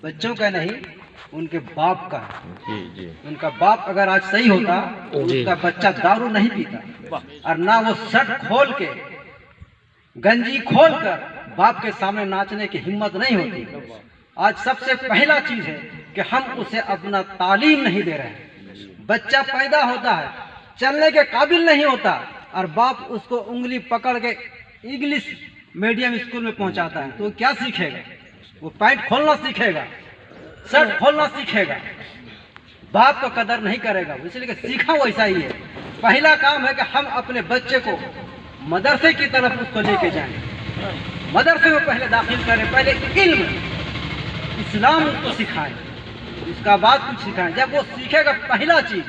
बच्चों का नहीं, उनके बाप का है। जी जी उनका बाप अगर आज सही होता तो उसका बच्चा दारू नहीं पीता, और ना वो शर्ट खोल के गंजी खोल कर बाप के सामने नाचने की हिम्मत नहीं होती। आज सबसे पहला चीज है कि हम उसे अपना तालीम नहीं दे रहे हैं। बच्चा पैदा होता है, चलने के काबिल नहीं होता, और बाप उसको उंगली पकड़ के इंग्लिश मीडियम स्कूल में पहुंचाता है, तो वो क्या सीखेगा? वो पैंट खोलना सीखेगा, शर्ट खोलना सीखेगा, बाप को कदर नहीं करेगा। इसलिए कि सीखा वैसा ही है। पहला काम है कि हम अपने बच्चे को मदरसे की तरफ उसको लेके जाएं, मदरसे में पहले दाखिल करें, पहले इल्म इस्लाम उसको सिखाएं, उसका बाद कुछ सिखाएं। जब वो सीखेगा पहला चीज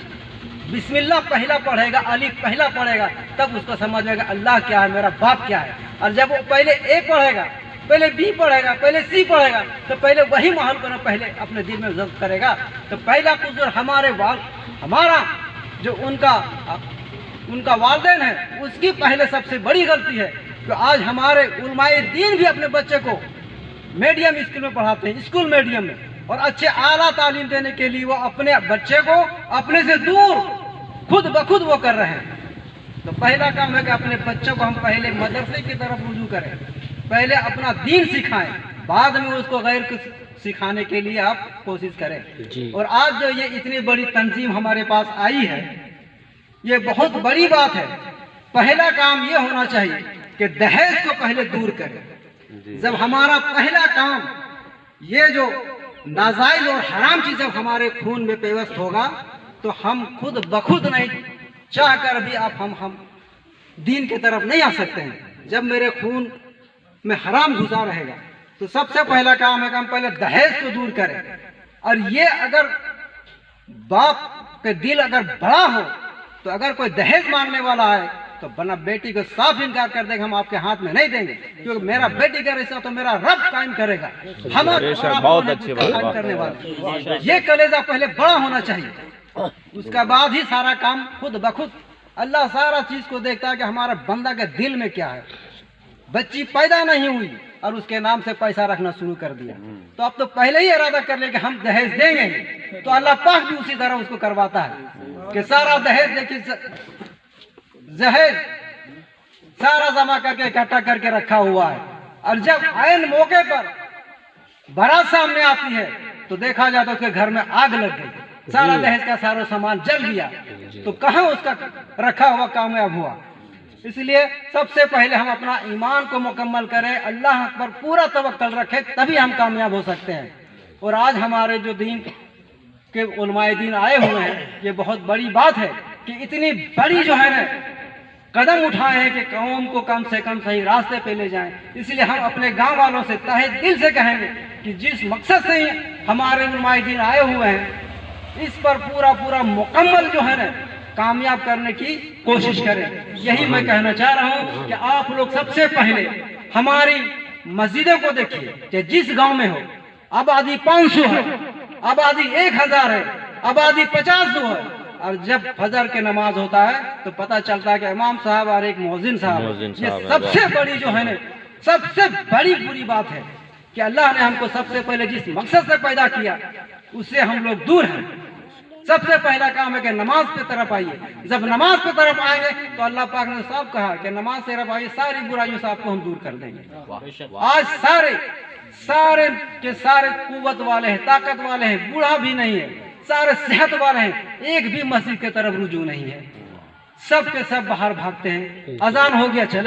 बिस्मिल्लाह पहला पढ़ेगा, अलीफ पहला पढ़ेगा, तब उसको समझ आएगा अल्लाह क्या है, मेरा बाप क्या है। और जब वो पहले ए पढ़ेगा, पहले बी पढ़ेगा, पहले सी पढ़ेगा, तो पहले वही माहौल को ना पहले अपने दिल में जब्त करेगा। तो पहला कुछ हमारा जो उनका वालिदैन है, उसकी पहले सबसे बड़ी गलती है कि आज हमारे उलमाए दीन भी अपने बच्चे को मीडियम स्कूल में पढ़ाते हैं, स्कूल मीडियम में, और अच्छे आला तालीम देने के लिए वो अपने बच्चे को अपने से दूर खुद बखुद वो कर रहे हैं। तो पहला काम है कि अपने बच्चों को हम पहले मदरसे की तरफ रुजू करें, पहले अपना दीन सिखाएं, बाद में उसको गैर को सिखाने के लिए आप कोशिश करें। और आज जो ये इतनी बड़ी तंजीम हमारे पास आई है, ये बहुत बड़ी बात है। पहला काम ये होना चाहिए कि दहेज को पहले दूर करें। जब हमारा पहला काम ये जो नाजायज और हराम चीज जब हमारे खून में पेवस्त होगा, तो हम खुद बखुद नहीं चाह कर भी आप हम दीन की तरफ नहीं आ सकते हैं। जब मेरे खून में हराम घुसा रहेगा, तो सबसे पहला काम है कि हम पहले दहेज को दूर करें। और ये अगर बाप के दिल अगर बड़ा हो, तो अगर कोई दहेज मांगने वाला है तो बना बेटी को साफ इनकार कर देगा, हम आपके हाथ में नहीं देंगे, क्योंकि मेरा बेटी का रिश्ता तो मेरा रब कायम करेगा। हम बहुत अच्छी बात करने वाले, ये कलेजा पहले बड़ा होना चाहिए, उसका बाद ही सारा काम खुद बखुद। अल्लाह सारा चीज को देखता है कि हमारा बंदा के दिल में क्या है। बच्ची पैदा नहीं हुई और उसके नाम से पैसा रखना शुरू कर दिया, तो अब तो पहले ही इरादा कर ले कि हम दहेज देंगे, तो अल्लाह पाक भी उसी तरह उसको करवाता है कि सारा दहेज देखिए, दहेज सारा जमा करके इकट्ठा करके रखा हुआ है, और जब आयन मौके पर बारात सामने आती है तो देखा जाता है उसके घर में आग लग गई, सारा दहेज का सारा सामान जल गया, तो कहाँ उसका रखा हुआ कामयाब हुआ। इसलिए सबसे पहले हम अपना ईमान को मुकम्मल करें, अल्लाह पर पूरा तवक्कल रखें, तभी हम कामयाब हो सकते हैं। और आज हमारे जो दीन के उलमाए दीन आए हुए हैं, ये बहुत बड़ी बात है कि इतनी बड़ी जो है ना कदम उठाए हैं कि कौम को कम से कम सही रास्ते पे ले जाएं। इसलिए हम अपने गांव वालों से तहे दिल से कहेंगे कि जिस मकसद से ही हमारे उलमाए दीन आए हुए हैं, इस पर पूरा मुकम्मल जो है ना कामयाब करने की कोशिश करें। यही मैं कहना चाह रहा हूँ कि आप लोग सबसे पहले हमारी मस्जिदों को देखिए कि जिस गांव में हो आबादी 500 है, आबादी 1000 है, आबादी 50 है, और जब फजर के नमाज होता है तो पता चलता है कि इमाम साहब और एक मुअज्जिन साहब। ये सबसे बड़ी जो है ना सबसे बड़ी बुरी बात है कि अल्लाह ने हमको सबसे पहले जिस मकसद से पैदा किया उससे हम लोग दूर हैं। सबसे पहला काम है कि नमाज पे तरफ आइए। जब नमाज पे तरफ आएंगे तो अल्लाह पाक ने साफ कहा कि नमाज से तरफ आइए, सारी बुराइयों से आपको हम दूर कर देंगे। आज सारे के सारे कुव्वत वाले हैं, ताकत वाले हैं, बूढ़ा भी नहीं है, सारे सेहत वाले हैं, एक भी मस्जिद की तरफ रुजू नहीं है, सब के सब बाहर भागते हैं। अजान हो गया चले